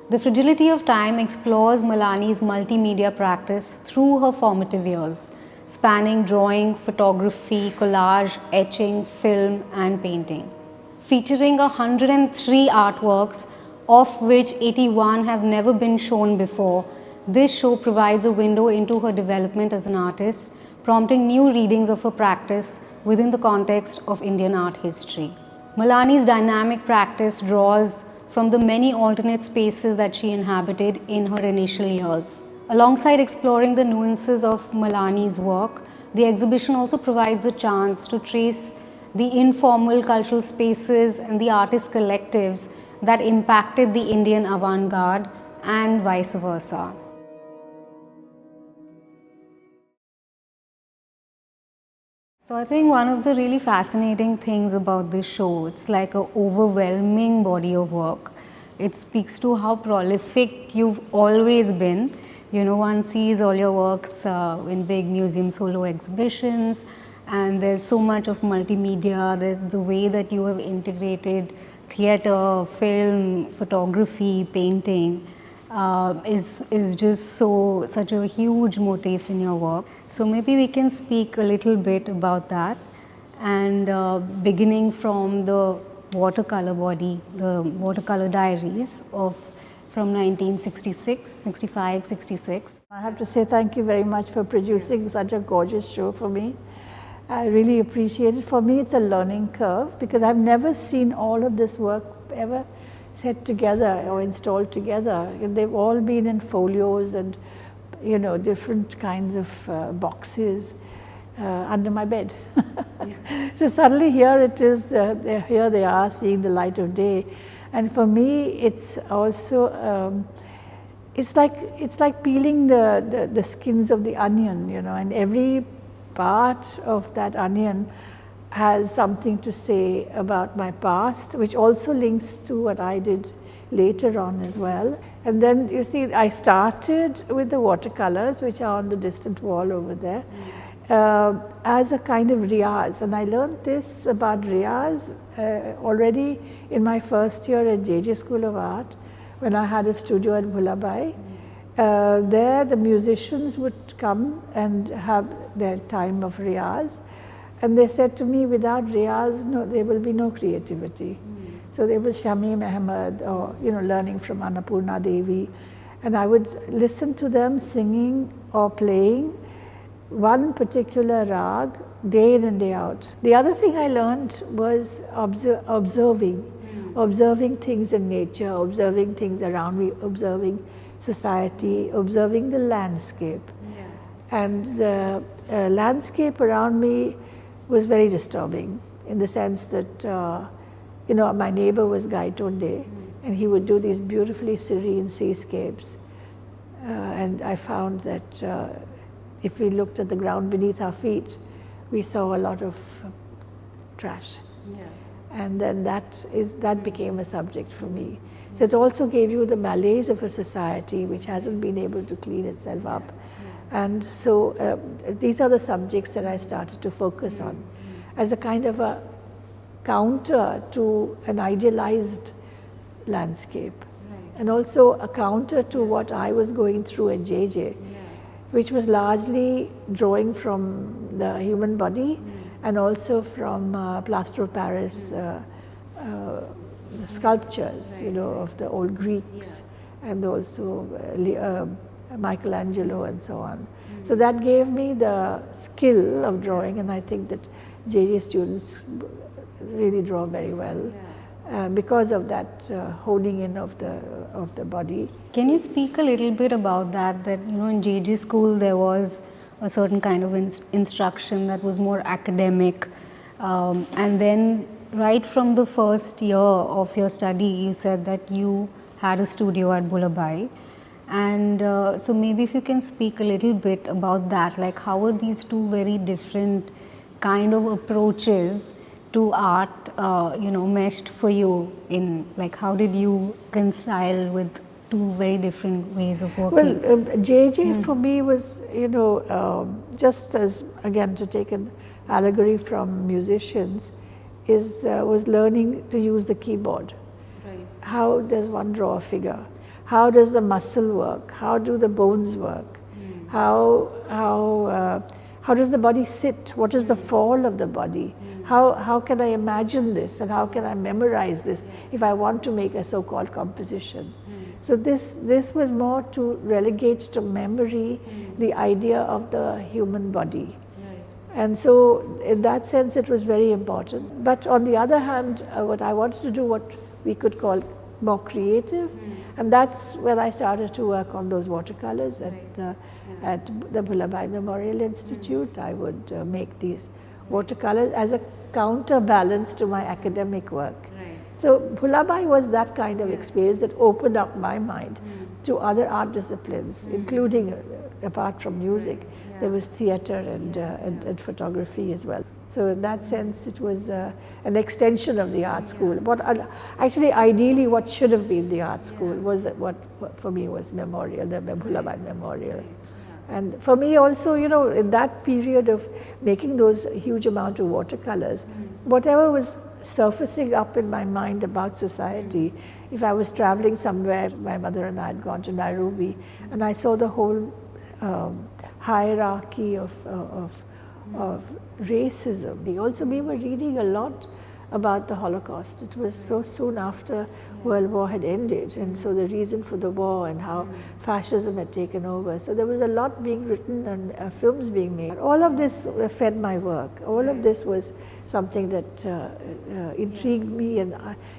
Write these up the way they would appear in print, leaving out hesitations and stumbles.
The Fragility of Time explores Malani's multimedia practice through her formative years, spanning drawing, photography, collage, etching, film, and painting. Featuring 103 artworks, of which 81 have never been shown before, this show provides a window into her development as an artist, prompting new readings of her practice within the context of Indian art history. Malani's dynamic practice draws from the many alternate spaces that she inhabited in her initial years. Alongside exploring the nuances of Malani's work, the exhibition also provides a chance to trace the informal cultural spaces and the artist collectives that impacted the Indian avant-garde and vice versa. So I think one of the really fascinating things about this show, it's like an overwhelming body of work. It speaks to how prolific you've always been. You know, one sees all your works in big museum solo exhibitions, and there's so much of multimedia. There's the way that you have integrated theatre, film, photography, painting. Is just such a huge motif in your work. So maybe we can speak a little bit about that, and beginning from the watercolor body, the watercolor diaries of from 1966, 65, 66. I have to say thank you very much for producing such a gorgeous show for me. I really appreciate it. For me, it's a learning curve because I've never seen all of this work ever set together or installed together. They've all been in folios and, you know, different kinds of boxes under my bed. Yeah. So suddenly here it is, here they are seeing the light of day. And for me, it's also, it's like peeling the skins of the onion, you know, and every part of that onion has something to say about my past, which also links to what I did later on as well. And then you see, I started with the watercolors, which are on the distant wall over there, as a kind of riyaz. And I learned this about riyaz already in my first year at JJ School of Art, when I had a studio at Bhulabai. There the musicians would come and have their time of riyaz. And they said to me, without riyaz, no, there will be no creativity. So there was Shamim Ahmed, or, you know, learning from Annapurna Devi. And I would listen to them singing or playing one particular rag day in and day out. The other thing I learned was observing things in nature, observing things around me, observing society, observing the landscape. Yeah. And the landscape around me was very disturbing in the sense that, you know, my neighbor was Gai Tonde, and he would do these beautifully serene seascapes. And I found that if we looked at the ground beneath our feet, we saw a lot of trash. Yeah. And then that became a subject for me. So it also gave you the malaise of a society which hasn't been able to clean itself up. And so these are the subjects that I started to focus on as a kind of a counter to an idealized landscape. Right. And also a counter to what I was going through at JJ, which was largely drawing from the human body and also from plaster of Paris sculptures, you know, of the old Greeks and also Michelangelo and so on. So that gave me the skill of drawing, and I think that JJ students really draw very well because of that honing in of the body. Can you speak a little bit about that? That, you know, in JJ school there was a certain kind of instruction that was more academic, and then right from the first year of your study, you said that you had a studio at Bhulabai. And so maybe if you can speak a little bit about that, like how are these two very different kind of approaches to art, you know, meshed for you in, like, how did you reconcile with two very different ways of working? Well, JJ for me was, you know, just as, again, to take an allegory from musicians, was learning to use the keyboard. Right. How does one draw a figure? How does the muscle work? How do the bones work? How does the body sit? What is the fall of the body? How can I imagine this, and how can I memorize this if I want to make a so-called composition? So this was more to relegate to memory the idea of the human body. And so in that sense it was very important. But on the other hand, what I wanted to do, what we could call more creative, and that's when I started to work on those watercolors at the Bhulabai Memorial Institute. I would make these watercolors as a counterbalance to my academic work. So Bhulabai was that kind of experience that opened up my mind to other art disciplines, including, apart from music, there was theatre and photography as well. So in that sense, it was an extension of the art school. But actually, ideally, what should have been the art school was what for me was Memorial, the Bhulabai Memorial. And for me also, you know, in that period of making those huge amount of watercolors, whatever was surfacing up in my mind about society, if I was traveling somewhere, my mother and I had gone to Nairobi, and I saw the whole hierarchy of racism. We were reading a lot about the Holocaust. It was so soon after World War had ended, and so the reason for the war and how fascism had taken over. So there was a lot being written and films being made. All of this fed my work. All of this was something that intrigued me, and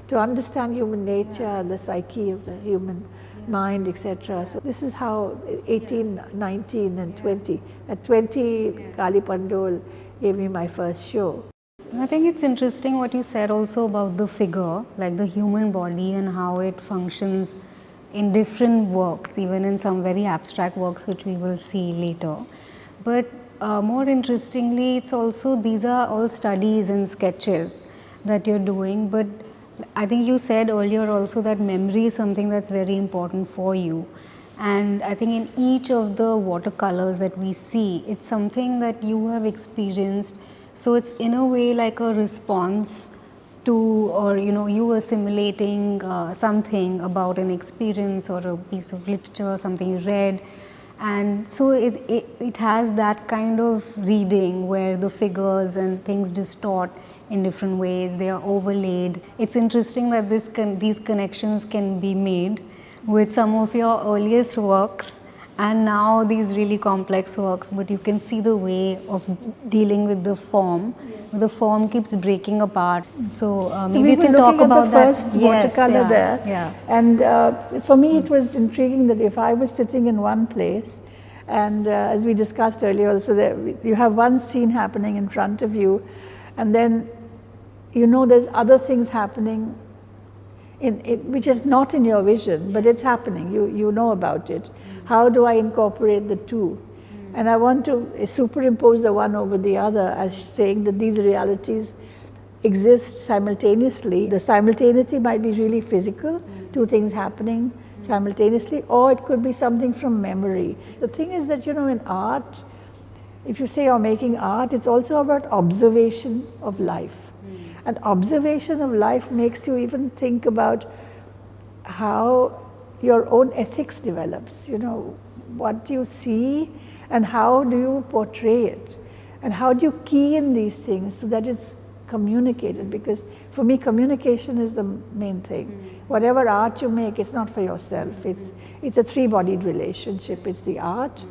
to understand human nature and the psyche of the human mind, etc. So this is how 18, 19 and 20. At 20, Kali Pandol gave me my first show. I think it's interesting what you said also about the figure, like the human body and how it functions in different works, even in some very abstract works which we will see later. But more interestingly, it's also, these are all studies and sketches that you're doing, but I think you said earlier also that memory is something that's very important for you. And I think in each of the watercolors that we see, it's something that you have experienced. So it's in a way like a response to, or you know, you assimilating something about an experience or a piece of literature, something you read. And so it has that kind of reading where the figures and things distort in different ways, they are overlaid. It's interesting that these connections can be made with some of your earliest works and now these really complex works, but you can see the way of dealing with the form. The form keeps breaking apart. So maybe you can talk about that. So we were looking at the first watercolor there, and for me it was intriguing that if I was sitting in one place, and as we discussed earlier also, you have one scene happening in front of you, and then you know there's other things happening which is not in your vision, but it's happening, you know about it. How do I incorporate the two? And I want to superimpose the one over the other as saying that these realities exist simultaneously. The simultaneity might be really physical, two things happening simultaneously, or it could be something from memory. The thing is that, you know, in art, if you say you're making art, it's also about observation of life. And observation of life makes you even think about how your own ethics develops. You know, what do you see and how do you portray it? And how do you key in these things so that it's communicated? Because for me, communication is the main thing. Whatever art you make, it's not for yourself. It's a three-bodied relationship. It's the art,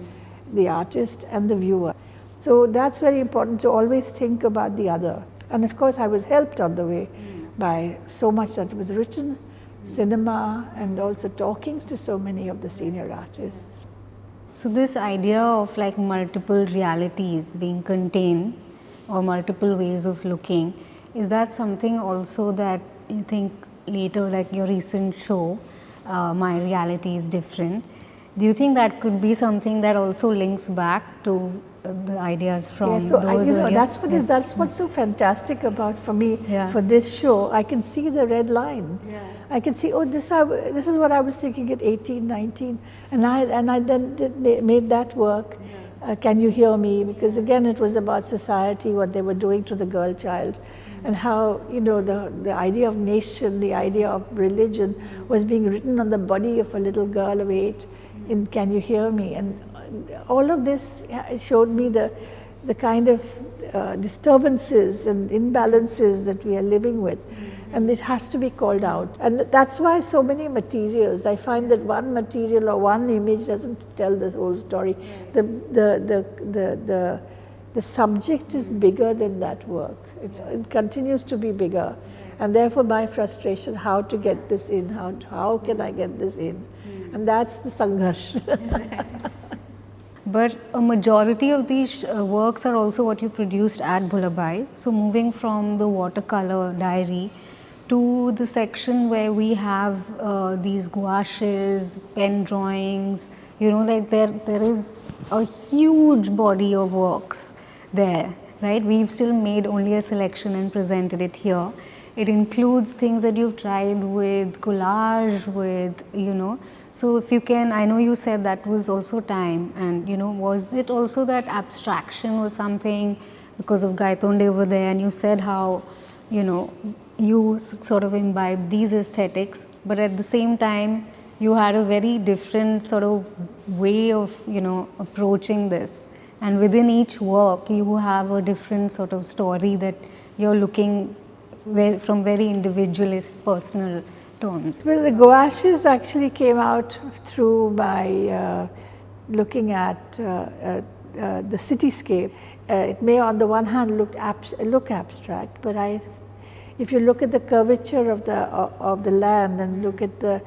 the artist, and the viewer. So that's very important, to always think about the other. And of course, I was helped on the way by so much that was written, cinema, and also talking to so many of the senior artists. So this idea of like multiple realities being contained or multiple ways of looking, is that something also that you think later, like your recent show, My Reality is Different, do you think that could be something that also links back to the ideas from so those earlier? That's what's so fantastic about, for me, for this show. I can see the red line. I can see, oh, this is what I was thinking at 18, 19, and I then made that work. Can You Hear Me? Because again, it was about society, what they were doing to the girl child. and how, you know, the idea of nation, the idea of religion was being written on the body of a little girl of 8 in Can You Hear Me? And all of this showed me the kind of disturbances and imbalances that we are living with, and it has to be called out. And that's why so many materials, I find that one material or one image doesn't tell the whole story. The subject is bigger than that work. It continues to be bigger, and therefore my frustration, how to get this in, how can I get this in, and that's the sangharsh. But a majority of these works are also what you produced at Bhulabai. So moving from the watercolor diary to the section where we have these gouaches, pen drawings, you know, like there is a huge body of works there, right? We've still made only a selection and presented it here. It includes things that you've tried with collage, with, you know, so if you can, I know you said that was also time, and you know, was it also that abstraction was something because of Gaitonde over there, and you said how, you know, you sort of imbibed these aesthetics, but at the same time you had a very different sort of way of, you know, approaching this, and within each work you have a different sort of story that you're looking from very individualist personal terms. Well, the gouaches actually came out through my looking at the cityscape. It may on the one hand look abstract, but if you look at the curvature of the land and look at the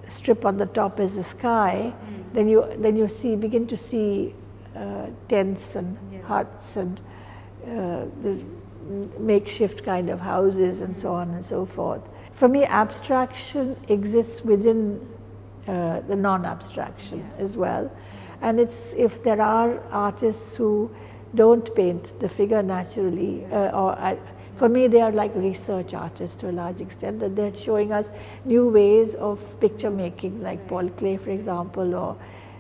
strip on the top as the sky, then you begin to see tents and huts and the makeshift kind of houses and so on and so forth. For me, abstraction exists within the non-abstraction as well, and it's if there are artists who don't paint the figure naturally, for me they are like research artists to a large extent, that they're showing us new ways of picture making, like Paul Klee, for example, or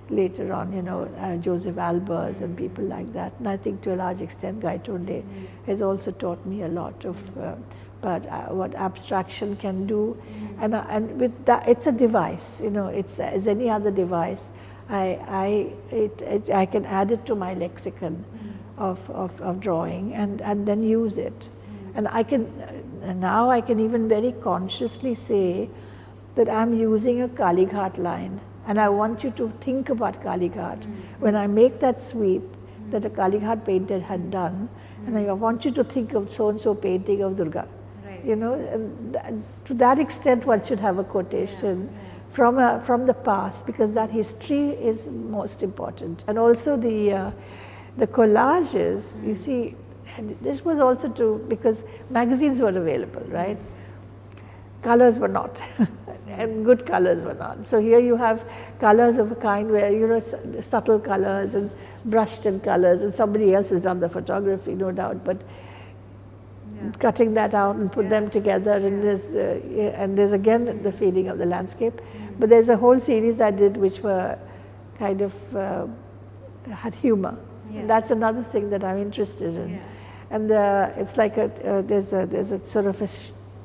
later on, you know, Joseph Albers and people like that. And I think to a large extent Gaitonde has also taught me a lot of what abstraction can do, and with that, it's a device, you know, it's as any other device. I can add it to my lexicon of drawing and then use it, and now I can even very consciously say that I'm using a Kalighat line, and I want you to think about Kalighat when I make that sweep that a Kalighat painter had done, and I want you to think of so and so painting of Durga. You know, and to that extent one should have a quotation from the past, because that history is most important. And also the collages, you see, this was also because magazines were available, right? Colors were not, and good colors were not. So here you have colors of a kind where, you know, subtle colors and brushed in colors, and somebody else has done the photography, no doubt, but cutting that out and put them together, and there's again the feeling of the landscape. But there's a whole series I did which were kind of had humor. And that's another thing that I'm interested in. And it's like there's a sort of a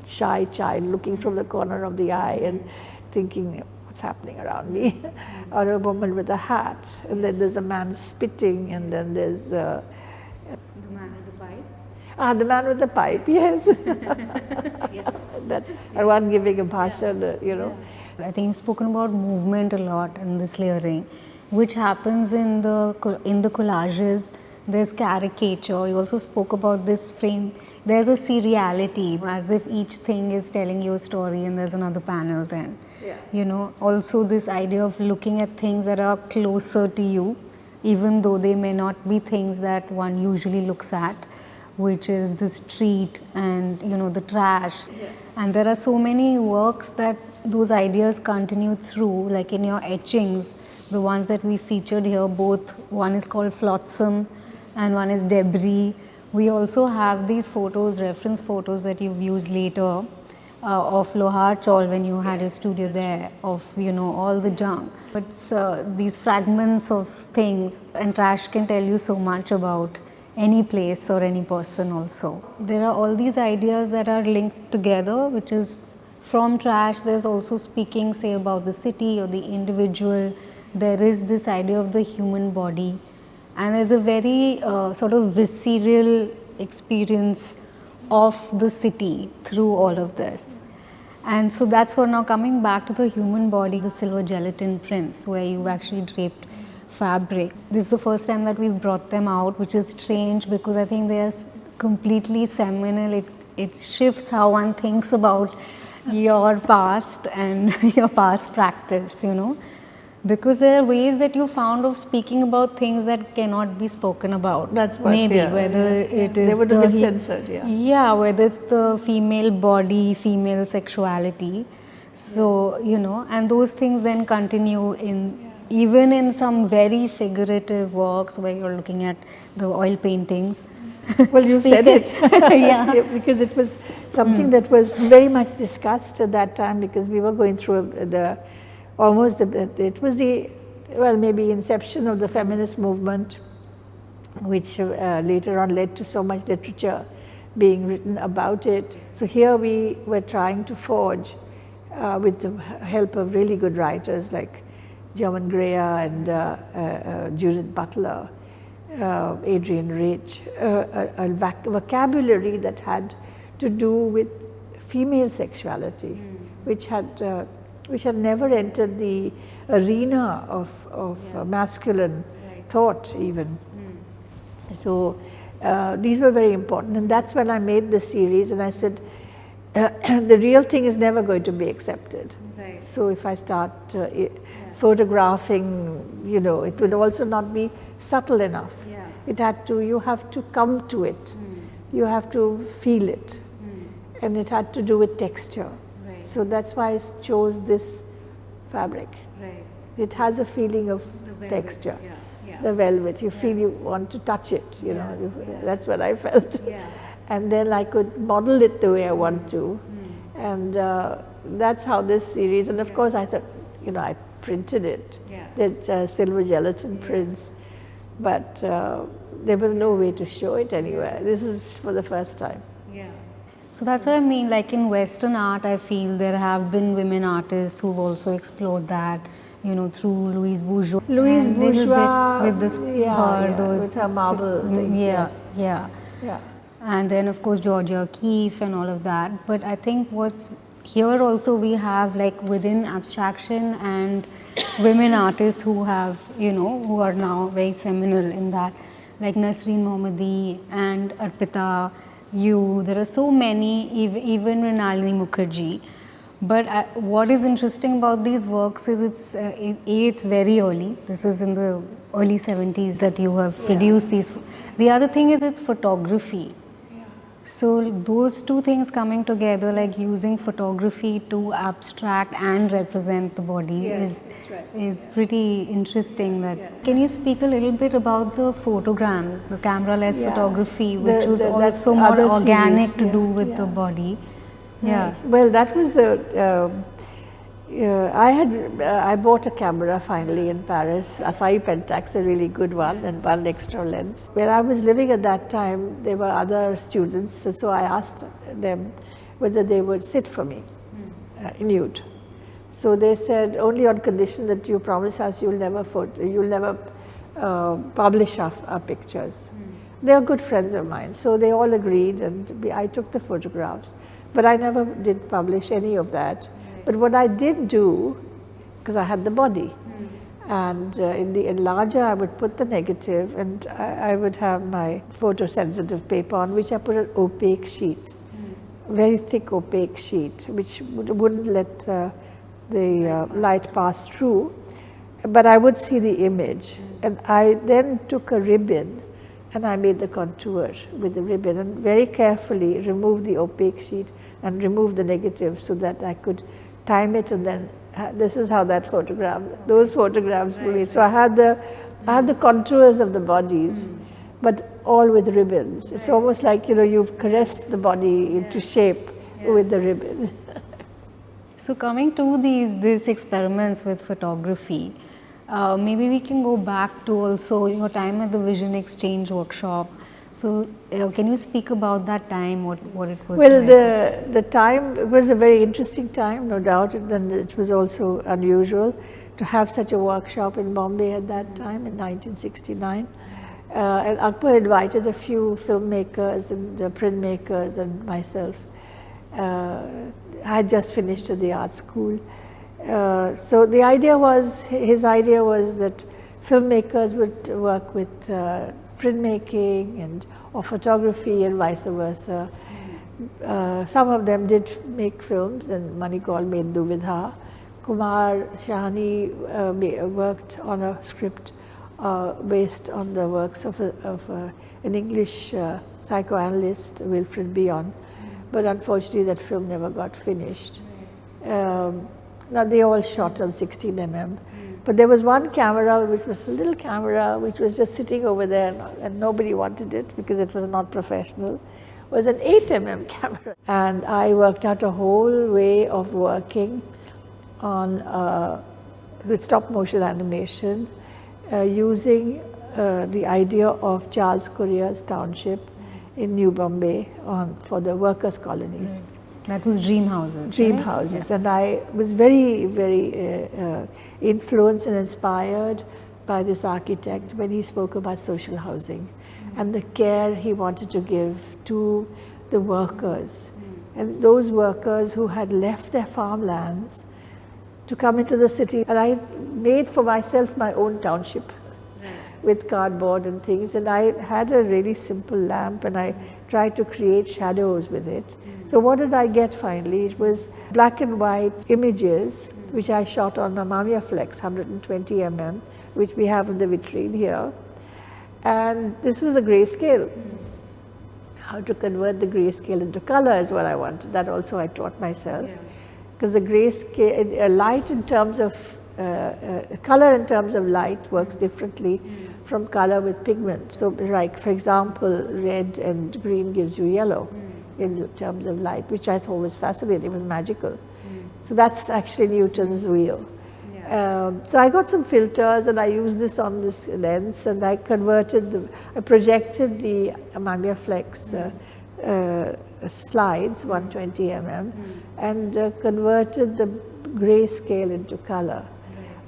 shy child looking from the corner of the eye and thinking, what's happening around me? Or a woman with a hat, and then there's a man spitting, and then there's The man with the pipe. the man with the pipe, yes. That's and one giving a bhashan, you know. I think you've spoken about movement a lot in this layering, which happens in the collages. There's caricature. You also spoke about this frame. There's a seriality, as if each thing is telling you a story, and there's another panel then. You know, also this idea of looking at things that are closer to you, even though they may not be things that one usually looks at, which is the street and, you know, the trash. And there are so many works that those ideas continue through, like in your etchings, the ones that we featured here, both one is called Flotsam and one is Debris. We also have these photos, reference photos that you've used later of Lohar Chaul when you had your studio there, of, you know, all the junk. It's these fragments of things, and trash can tell you so much about, any place or any person also. There are all these ideas that are linked together, which is from trash, there's also speaking, say, about the city or the individual. There is this idea of the human body, and there's a very sort of visceral experience of the city through all of this. And so that's what, now coming back to the human body, the silver gelatin prints where you've actually draped fabric. This is the first time that we've brought them out, which is strange because I think they are completely seminal. It shifts how one thinks about your past and your past practice, you know. Because there are ways that you found of speaking about things that cannot be spoken about. That's what, maybe yeah, whether it is they would have been censored, yeah, whether it's the female body, female sexuality. So you know, and those things then continue in even in some very figurative works where you're looking at the oil paintings. Well, you said it. Yeah. Because it was something that was very much discussed at that time, because we were going through it was the, well, maybe inception of the feminist movement, which later on led to so much literature being written about it. So here we were trying to forge, with the help of really good writers like German Greer and Judith Butler, Adrian Rich, a vocabulary that had to do with female sexuality, which had never entered the arena of masculine thought even. So these were very important, and that's when I made the series, and I said, the real thing is never going to be accepted. Right. So if I start photographing, you know, it would also not be subtle enough. Yeah. It had to, you have to come to it. You have to feel it. And it had to do with texture. Right. So that's why I chose this fabric. Right. It has a feeling of velvet, texture. yeah, yeah. The velvet, you feel you want to touch it, you know, that's what I felt. Yeah. And then I could model it the way I want to. And that's how this series, and of course I thought, you know, I printed it, that silver gelatin prints, but there was no way to show it anywhere. This is for the first time. Yeah. So that's what I mean, like in Western art, I feel there have been women artists who've also explored that, you know, through Louise Bourgeois. Louise and little Bourgeois, bit with this, those with her marble things, yes. Yeah. Yeah. And then of course Georgia O'Keeffe and all of that. But I think what's here also, we have like within abstraction and women artists who have, you know, who are now very seminal in that, like Nasreen Mohammadi and Arpita, there are so many, even Nalini Mukherjee. But what is interesting about these works is it's very early. This is in the early 70s that you have produced these. The other thing is it's photography. So those two things coming together, like using photography to abstract and represent the body, is pretty interesting. Can you speak a little bit about the photograms, the camera-less photography, which was also more organic to do with the body? Yeah. Well, that was I bought a camera finally in Paris, Asahi Pentax, a really good one, and one extra lens. Where I was living at that time, there were other students, so I asked them whether they would sit for me, nude. So they said, only on condition that you promise us you'll never publish our pictures. They were good friends of mine, so they all agreed, and I took the photographs. But I never did publish any of that. But what I did do, because I had the body, and in the enlarger I would put the negative, and I would have my photosensitive paper on which I put an opaque sheet, very thick opaque sheet, which wouldn't let the light pass through, but I would see the image. And I then took a ribbon and I made the contour with the ribbon and very carefully removed the opaque sheet and removed the negative so that I could time it, and then this is how that photograph, those photographs were made. So I had the contours of the bodies, but all with ribbons. It's almost like, you know, you've caressed the body into shape with the ribbon. So coming to these experiments with photography, maybe we can go back to also your time at the Vision Exchange workshop, So, can you speak about that time, what it was Well, like? the time, it was a very interesting time, no doubt, and it was also unusual to have such a workshop in Bombay at that time in 1969. And Akbar invited a few filmmakers and printmakers and myself. I had just finished at the art school. So the idea was, his idea was that filmmakers would work with printmaking and or photography and vice versa. Some of them did make films, and Manikal made Duvidha. Kumar Shahani worked on a script based on the works of an English psychoanalyst, Wilfred Bion, but unfortunately that film never got finished. Now they all shot on 16 mm. But there was one camera, which was a little camera, which was just sitting over there, and nobody wanted it because it was not professional. It was an 8 mm camera. And I worked out a whole way of working on with stop motion animation, using the idea of Charles Corrier's township in New Bombay for the workers' colonies. That was dream houses. Dream right? houses, and I was very, very influenced and inspired by this architect when he spoke about social housing and the care he wanted to give to the workers, and those workers who had left their farmlands to come into the city. And I made for myself my own township with cardboard and things, and I had a really simple lamp, and I tried to create shadows with it. So what did I get finally? It was black and white images which I shot on a Mamiya Flex 120 mm, which we have in the vitrine here. And this was a grayscale. How to convert the grayscale into color is what I wanted. That also I taught myself. Because the grayscale, light in terms of color in terms of light works differently from color with pigment. So like, for example, red and green gives you yellow in terms of light, which I thought was fascinating, was magical. So that's actually Newton's wheel. So I got some filters, and I used this on this lens, and I converted, I projected the Mamiya Flex slides, 120 mm, and converted the grayscale into color.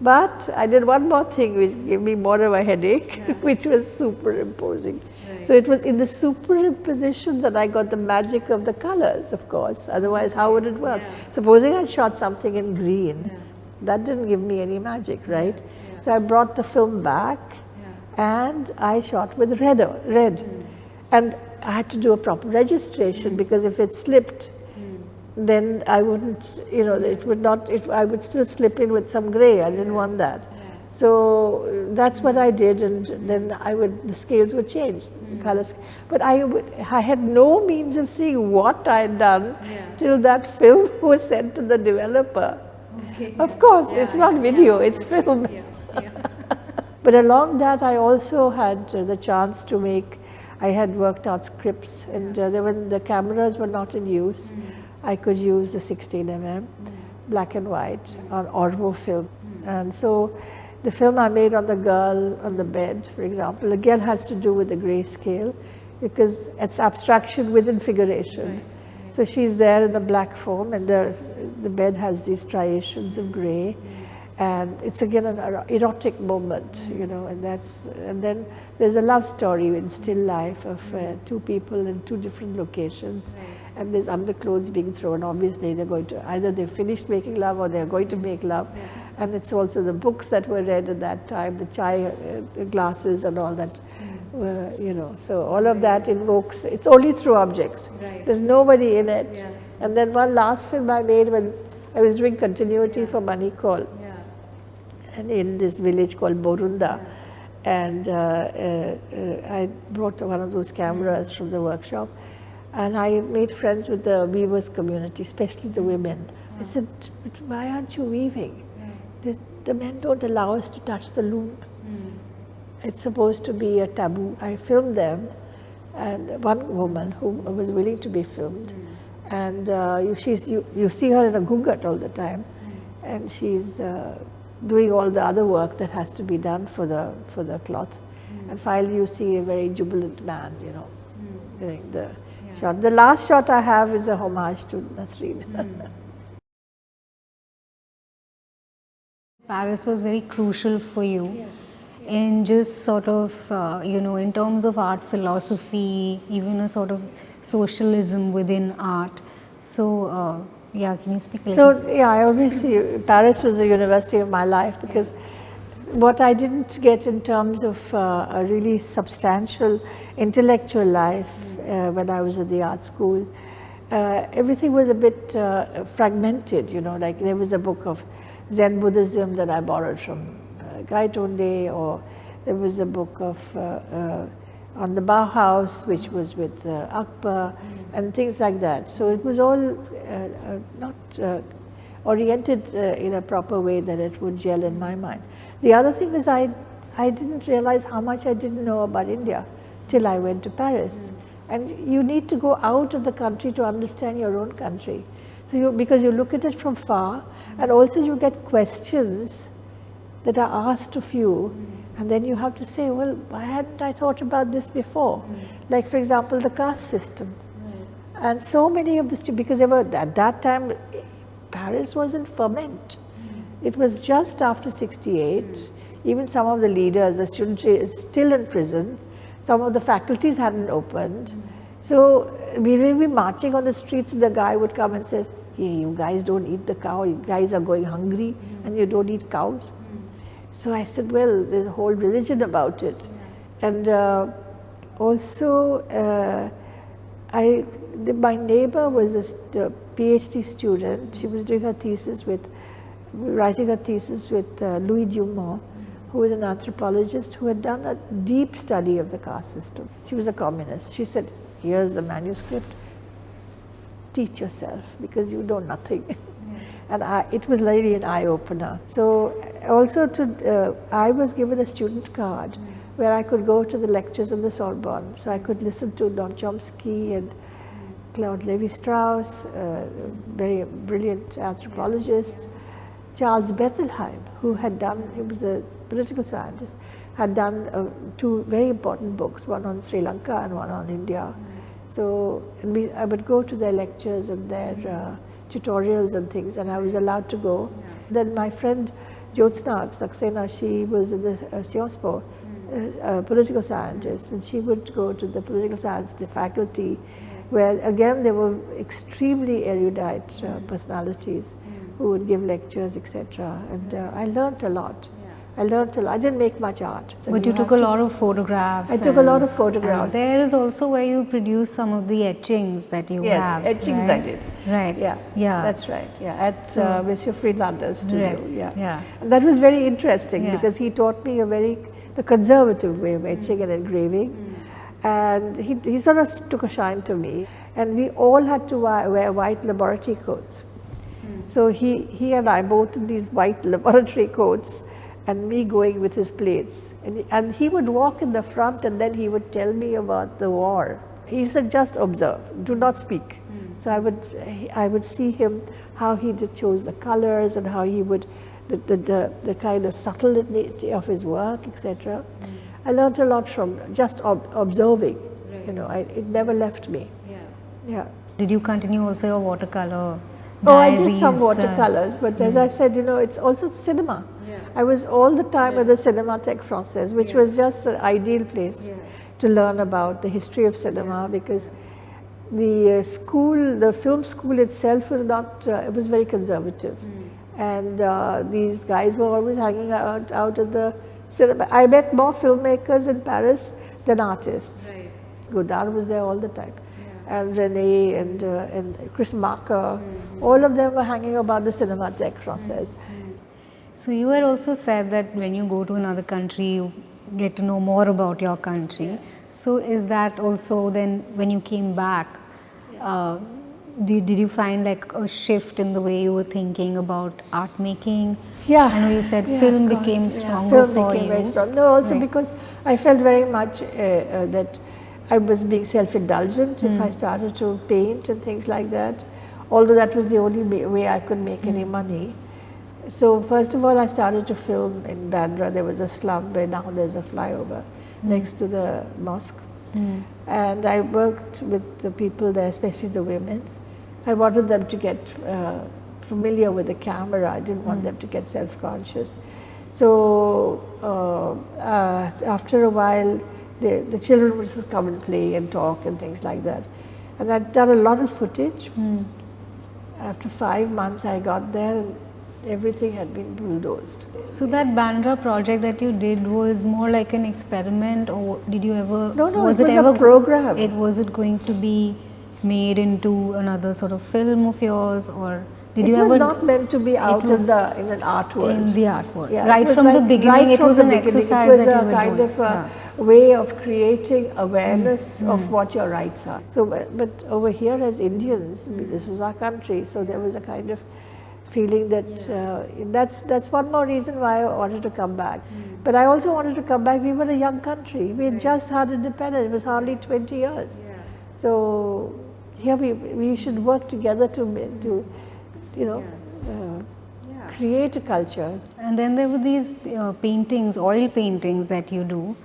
But I did one more thing which gave me more of a headache, which was superimposing. So it was in the superimposition that I got the magic of the colors, of course. Otherwise, how would it work? Supposing I shot something in green, that didn't give me any magic, right? So I brought the film back, and I shot with red. And I had to do a proper registration, because if it slipped, then I wouldn't, it would not, I would still slip in with some gray. I didn't want that. So that's what I did, and then the scales would change, the colors. But I had no means of seeing what I had done till that film was sent to the developer. Of course, it's not video, it's film. But along that, I also had the chance to make, I had worked out scripts, and the cameras were not in use. I could use the 16 mm, black and white, on oeuvre film. And so the film I made on the girl on the bed, for example, again has to do with the grayscale, because it's abstraction within figuration. So she's there in a black foam, and the bed has these striations of gray, and it's again an erotic moment, and then there's a love story in still life of two people in two different locations, and there's underclothes being thrown. Obviously, they're going to, either they've finished making love or they're going to make love. And it's also the books that were read at that time, the chai glasses and all that, so all of that invokes, it's only through objects. There's nobody in it. And then one last film I made when I was doing continuity for Manikal, and in this village called Borunda. And I brought one of those cameras from the workshop, and I made friends with the weavers community, especially the women. I said, but why aren't you weaving? The men don't allow us to touch the loom. It's supposed to be a taboo. I filmed them, and one woman who was willing to be filmed, and you see her in a gungat all the time, and she's doing all the other work that has to be done for the cloth. And finally you see a very jubilant man, you know, doing the shot. The last shot I have is a homage to Nasreen. Paris was very crucial for you in just sort of, in terms of art philosophy, even a sort of socialism within art. So, can you speak a little? So, I always see Paris was the university of my life because what I didn't get in terms of a really substantial intellectual life when I was at the art school, everything was a bit fragmented, you know, like there was a book of Zen Buddhism that I borrowed from Guy Tonde, or there was a book of on the Bauhaus, which was with Akbar, and things like that. So it was all not oriented in a proper way that it would gel in my mind. The other thing is I didn't realize how much I didn't know about India till I went to Paris. And you need to go out of the country to understand your own country. So because you look at it from far, and also you get questions that are asked of you, and then you have to say, well, why hadn't I thought about this before? Like, for example, the caste system. And so many of the because they were, at that time, Paris was in ferment. It was just after 68. Even some of the leaders, the students are still in prison. Some of the faculties hadn't opened. So we will be marching on the streets and the guy would come and say, hey, you guys don't eat the cow, you guys are going hungry and you don't eat cows. So I said, well, there's a whole religion about it. And also, my neighbor was a PhD student. She was doing her thesis writing a thesis with Louis Dumont, who was an anthropologist who had done a deep study of the caste system. She was a communist. She said, here's the manuscript, teach yourself because you know nothing. And it was really an eye-opener. So also I was given a student card where I could go to the lectures in the Sorbonne. So I could listen to Noam Chomsky and Claude Lévi-Strauss, very brilliant anthropologists. Charles Bettelheim, who had done, he was a political scientist, had done two very important books, one on Sri Lanka and one on India. So I would go to their lectures and their tutorials and things, and I was allowed to go. Then my friend Jyotsna Saxena, she was in the Sciences Po, a political scientist, and she would go to the political science faculty, where again there were extremely erudite personalities who would give lectures, etc. And I learned a lot. I learned a lot. I didn't make much art. But you took a lot of photographs. I took a lot of photographs. There is also where you produce some of the etchings that you have. Yes, etchings right? I did. Right. Yeah. That's right. Yeah, at Monsieur Friedlander's studio. Yes. Yeah. And that was very interesting because he taught me the conservative way of etching and engraving. And he sort of took a shine to me. And we all had to wear white laboratory coats. So he and I both in these white laboratory coats, and me going with his plates. And he would walk in the front and then he would tell me about the war. He said, just observe, do not speak. So I would see him, how he chose the colors and how he would, the kind of subtlety of his work, etc. I learned a lot from just observing, you know, it never left me. Yeah. Did you continue also your watercolor? Oh, I did some watercolors, but as I said, you know, it's also cinema. I was all the time at the Cinematheque Française, which was just the ideal place to learn about the history of cinema, because the school, the film school itself was not, it was very conservative. And these guys were always hanging out at the cinema. I met more filmmakers in Paris than artists. Godard was there all the time. And Rene and Chris Marker, all of them were hanging about the Cinematheque Française. So you had also said that when you go to another country, you get to know more about your country. So is that also then when you came back, did you find like a shift in the way you were thinking about art making? Yeah. I know you said film became stronger film for became you. very strong. No, also because I felt very much that I was being self-indulgent if I started to paint and things like that. Although that was the only way I could make any money. So first of all, I started to film in Bandra. There was a slum where now there's a flyover next to the mosque. And I worked with the people there, especially the women. I wanted them to get familiar with the camera. I didn't want them to get self-conscious. So after a while, the children would just come and play and talk and things like that. And I'd done a lot of footage. After 5 months, I got there and everything had been bulldozed. So that Bandra project that you did was more like an experiment, or did you ever? No, it was a program. Was it going to be made into another sort of film of yours, or did you ever? It was ever? not meant to be out in an art world. In the art world, yeah, right from the beginning, it was an exercise. It was a kind of a way of creating awareness of what your rights are. So, but over here as Indians, this was our country, so there was a kind of feeling that that's one more reason why I wanted to come back. But I also wanted to come back. We were a young country. We had just had independence. It was hardly 20 years. So here we should work together to create a culture. And then there were these paintings, oil paintings that you do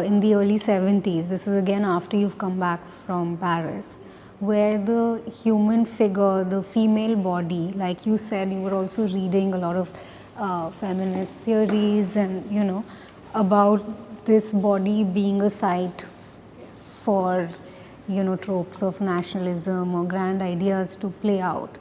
in the early 70s. This is again after you've come back from Paris, where the human figure, the female body, like you said, you were also reading a lot of feminist theories and about this body being a site for tropes of nationalism or grand ideas to play out.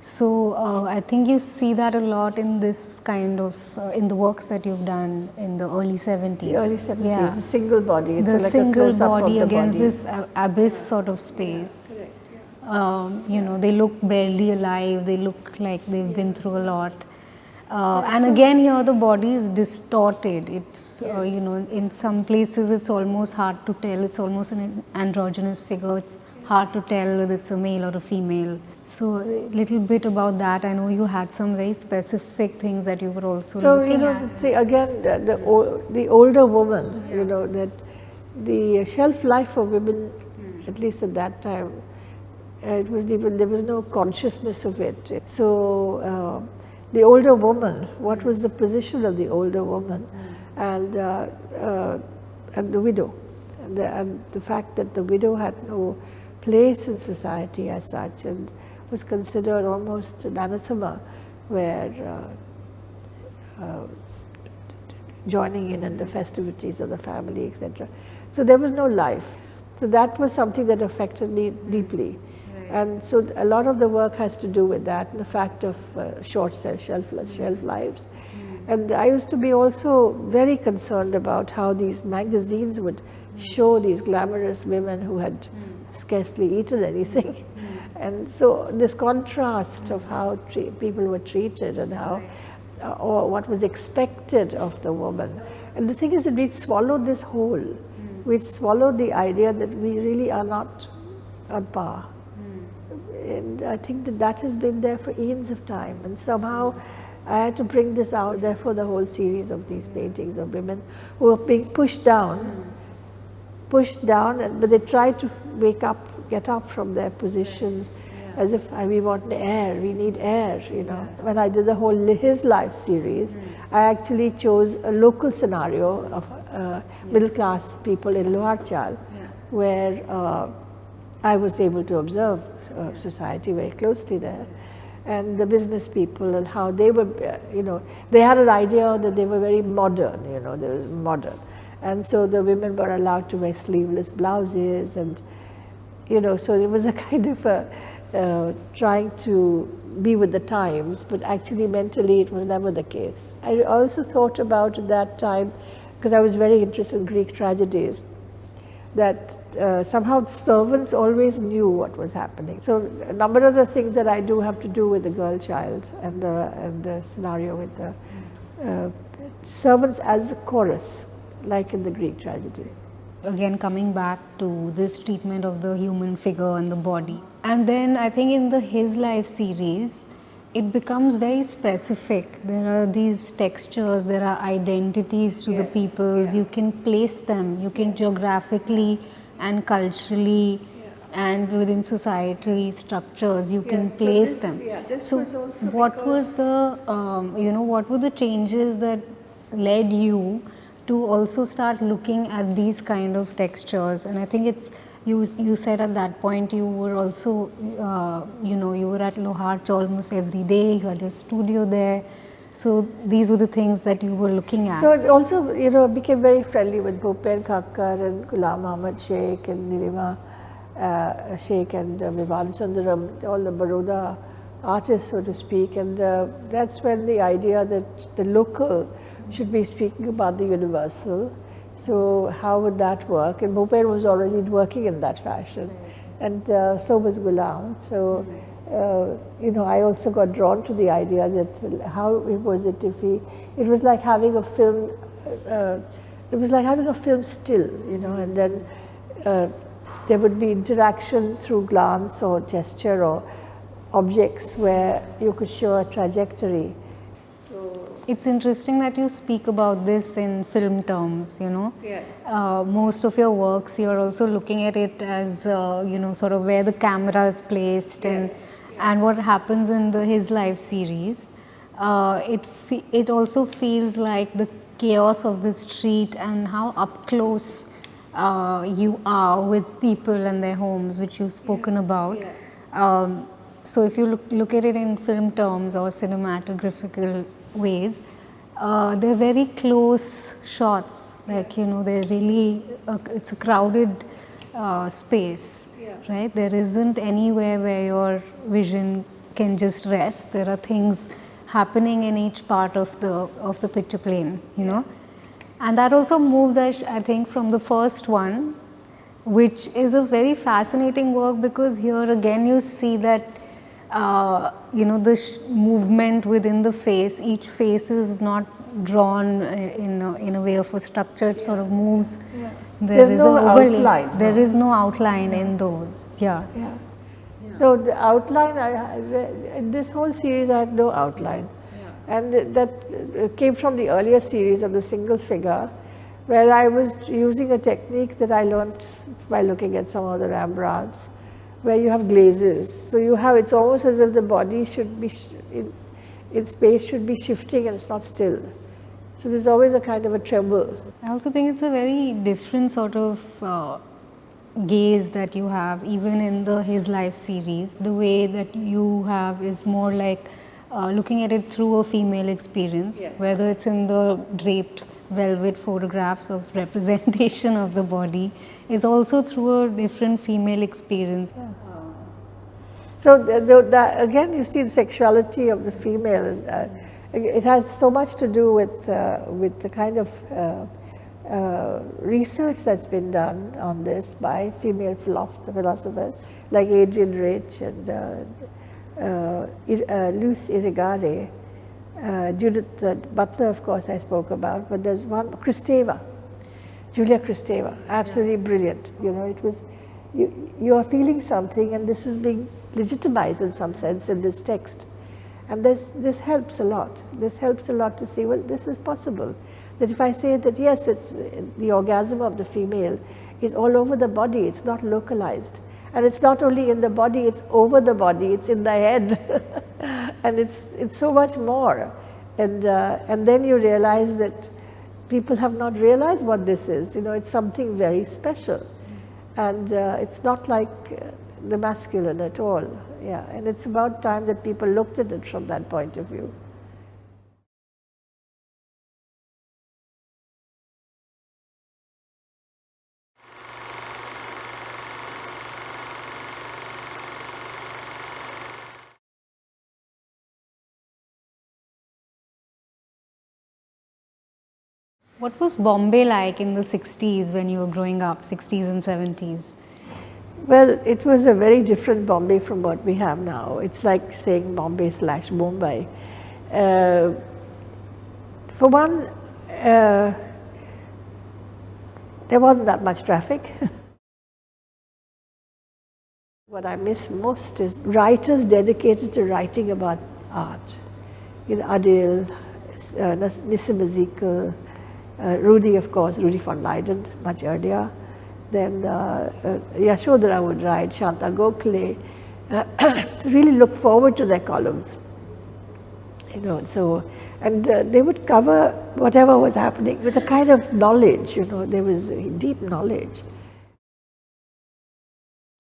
So I think you see that a lot in this kind of in the works that you've done in the early 70s. The early 70s, the single body. It's the like single a close-up body of the against body. this abyss sort of space. They look barely alive. They look like they've been through a lot. And again, here the body is distorted. It's in some places it's almost hard to tell. It's almost an androgynous figure. It's hard to tell whether it's a male or a female. So a little bit about that. I know you had some very specific things that you were also looking at. The older woman, that the shelf life of women, at least at that time, there was no consciousness of it. So the older woman, what was the position of the older woman, and the widow, and the fact that the widow had no place in society as such, and was considered almost an anathema, where joining in the festivities of the family, etc. So there was no life. So that was something that affected me deeply. And so a lot of the work has to do with that, the fact of short shelf lives. And I used to be also very concerned about how these magazines would show these glamorous women who had scarcely eaten anything. And so this contrast of how people were treated and how, or what was expected of the woman. And the thing is that we'd swallowed this whole. We'd swallowed the idea that we really are not on par. And I think that has been there for eons of time. And somehow I had to bring this out, therefore the whole series of these paintings of women who are being pushed down, but they try to get up from their positions as if we want air, we need air, When I did the whole His Life series, I actually chose a local scenario of middle class people in Loharchal, where I was able to observe society very closely there, and the business people and how they were, they had an idea that they were very modern, they were modern. And so the women were allowed to wear sleeveless blouses and, so it was a kind of trying to be with the times, but actually mentally it was never the case. I also thought about at that time, because I was very interested in Greek tragedies, that somehow servants always knew what was happening. So a number of the things that I do have to do with the girl child and the scenario with the servants as a chorus, like in the Greek tragedy. Again, coming back to this treatment of the human figure and the body. And then I think in the His Life series, it becomes very specific. There are these textures, there are identities to the peoples. You can place them, you can geographically and culturally and within society structures you can Yes, so place this- them. yeah, this So was also what because- was the what were the changes that led you to also start looking at these kind of textures? And I think it's you said at that point you were also you were at Loharch almost every day, you had your studio there. So these were the things that you were looking at. So it also, became very friendly with Bhupen Thakkar and Ghulam Ahmad Sheikh and Nilima Sheikh and Vivan Sundaram, all the Baroda artists, so to speak. And that's when the idea that the local should be speaking about the universal. So how would that work? And Bhupen was already working in that fashion. And so was Ghulam. So, I also got drawn to the idea that how was it if it was like having a film, it was like having a film still, and then there would be interaction through glance or gesture or objects where you could show a trajectory. It's interesting that you speak about this in film terms, Yes. Most of your works, you're also looking at it as, sort of where the camera is placed and what happens in his life series. It also feels like the chaos of the street and how up close you are with people and their homes, which you've spoken about. So if you look at it in film terms or cinematographical ways, they're very close shots, like they're really it's a crowded space, right? There isn't anywhere where your vision can just rest. There are things happening in each part of the picture plane, and that also moves us, I think, from the first one, which is a very fascinating work, because here again you see that the movement within the face. Each face is not drawn in a way of a structure. It sort of moves. There's no an overlay. outline. There is no outline in those. Yeah. No, the outline, in this whole series I had no outline. And that came from the earlier series of the single figure, where I was using a technique that I learned by looking at some of the Rembrandts, where you have glazes. So it's almost as if the body should be, in space should be shifting and it's not still. So there's always a kind of a tremble. I also think it's a very different sort of gaze that you have, even in his life series. The way that you have is more like looking at it through a female experience, whether it's in the draped velvet photographs of representation of the body, is also through a different female experience. So again, you see the sexuality of the female. It has so much to do with the kind of research that's been done on this by female philosophers like Adrienne Rich and Luce Irigaray. Judith Butler, of course, I spoke about, but there's one, Julia Kristeva, absolutely brilliant. It was, you are feeling something, and this is being legitimized in some sense in this text. And this helps a lot. This helps a lot to see, well, this is possible. That if I say that, yes, it's the orgasm of the female is all over the body, it's not localized. And it's not only in the body, it's over the body, it's in the head. And it's so much more. And then you realize that people have not realized what this is. It's something very special. And it's not like the masculine at all. Yeah, and it's about time that people looked at it from that point of view. What was Bombay like in the 60s when you were growing up, 60s and 70s? Well, it was a very different Bombay from what we have now. It's like saying Bombay/Mumbai. For one, there wasn't that much traffic. What I miss most is writers dedicated to writing about art. Adil, Nissim Ezekiel, Rudy, of course, Rudy von Leiden, much earlier. then Yashodhara would write, Shanta Gokhale, really look forward to their columns. You know, so, and they would cover whatever was happening with a kind of knowledge, you know, there was deep knowledge.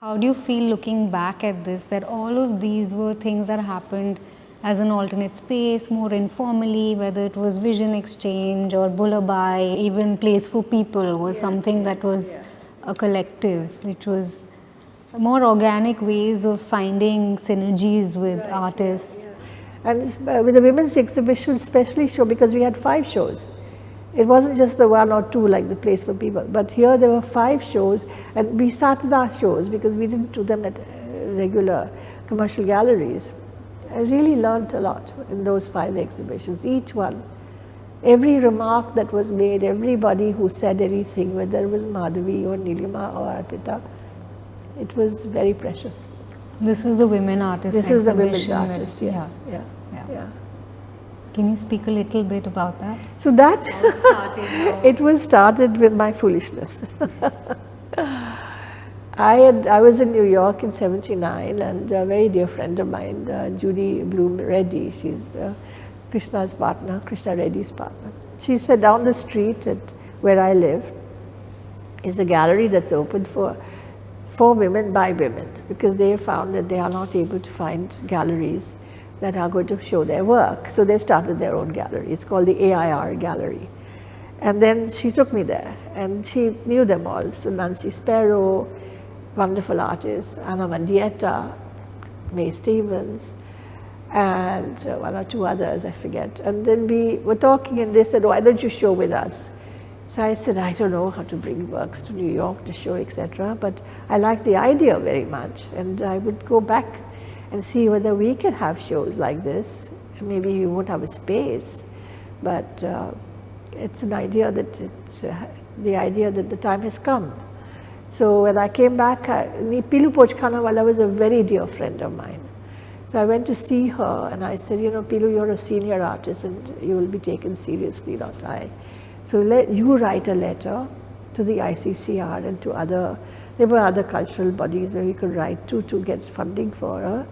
How do you feel looking back at this, that all of these were things that happened as an alternate space, more informally, whether it was vision exchange or Bullaby, even Place for People was something that was a collective, which was more organic ways of finding synergies with artists. And with the women's exhibition especially show, because we had 5 shows. It wasn't just the 1 or 2 like the Place for People, but here there were 5 shows, and we started our shows because we didn't do them at regular commercial galleries. I really learned a lot in those 5 exhibitions, each one. Every remark that was made, everybody who said anything, whether it was Madhavi or Nilima or Arpita, it was very precious. This was the women artists This is the women's exhibition artist, yes. Yeah. Can you speak a little bit about that? So that, it was started with my foolishness. I was in New York in '79, and a very dear friend of mine, Judy Bloom Reddy, she's Krishna's partner, Krishna Reddy's partner. She said down the street at where I live is a gallery that's open for women by women, because they found that they are not able to find galleries that are going to show their work. So they've started their own gallery. It's called the AIR Gallery. And then she took me there, and she knew them all. So Nancy Sparrow, wonderful artists, Anna Mandietta, May Stevens, and 1 or 2 others, I forget. And then we were talking, and they said, why don't you show with us? So I said, I don't know how to bring works to New York to show, etc. But I like the idea very much, and I would go back and see whether we can have shows like this. Maybe we won't have a space, but it's an idea that the time has come. So when I came back, Pilu Pochkhanawala was a very dear friend of mine. So I went to see her, and I said, you know, Pilu, you're a senior artist and you will be taken seriously, not I. So you write a letter to the ICCR and to there were other cultural bodies where we could write to get funding for a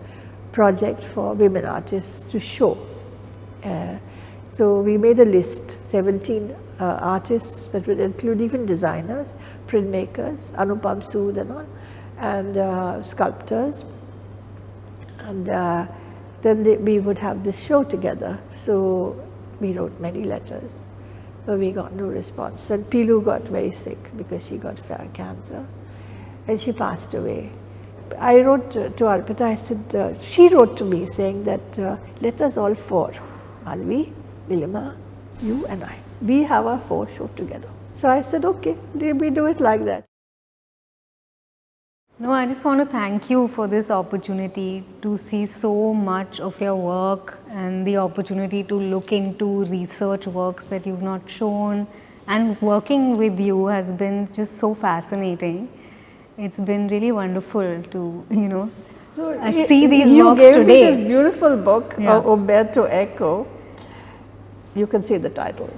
project for women artists to show. So we made a list, 17 artists that would include even designers, printmakers, Anupam Sood and all, and sculptors. And then we would have this show together. So we wrote many letters, but we got no response. And Pilu got very sick because she got cancer, and she passed away. I wrote to Arpita, I said, she wrote to me saying that let us all 4, Madhavi, Nilima, you and I, we have our 4 show together. So I said, okay, we do it like that. No, I just want to thank you for this opportunity to see so much of your work and the opportunity to look into research works that you've not shown, and working with you has been just so fascinating. It's been really wonderful to, see these works today. You gave me this beautiful book, Umberto Eco. You can see the title.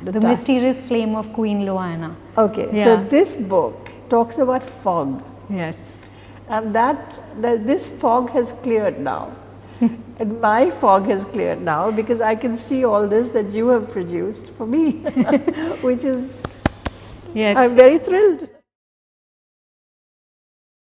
The Mysterious Flame of Queen Loana. Okay, so this book talks about fog. Yes. And this fog has cleared now. And my fog has cleared now because I can see all this that you have produced for me, which is, I'm very thrilled.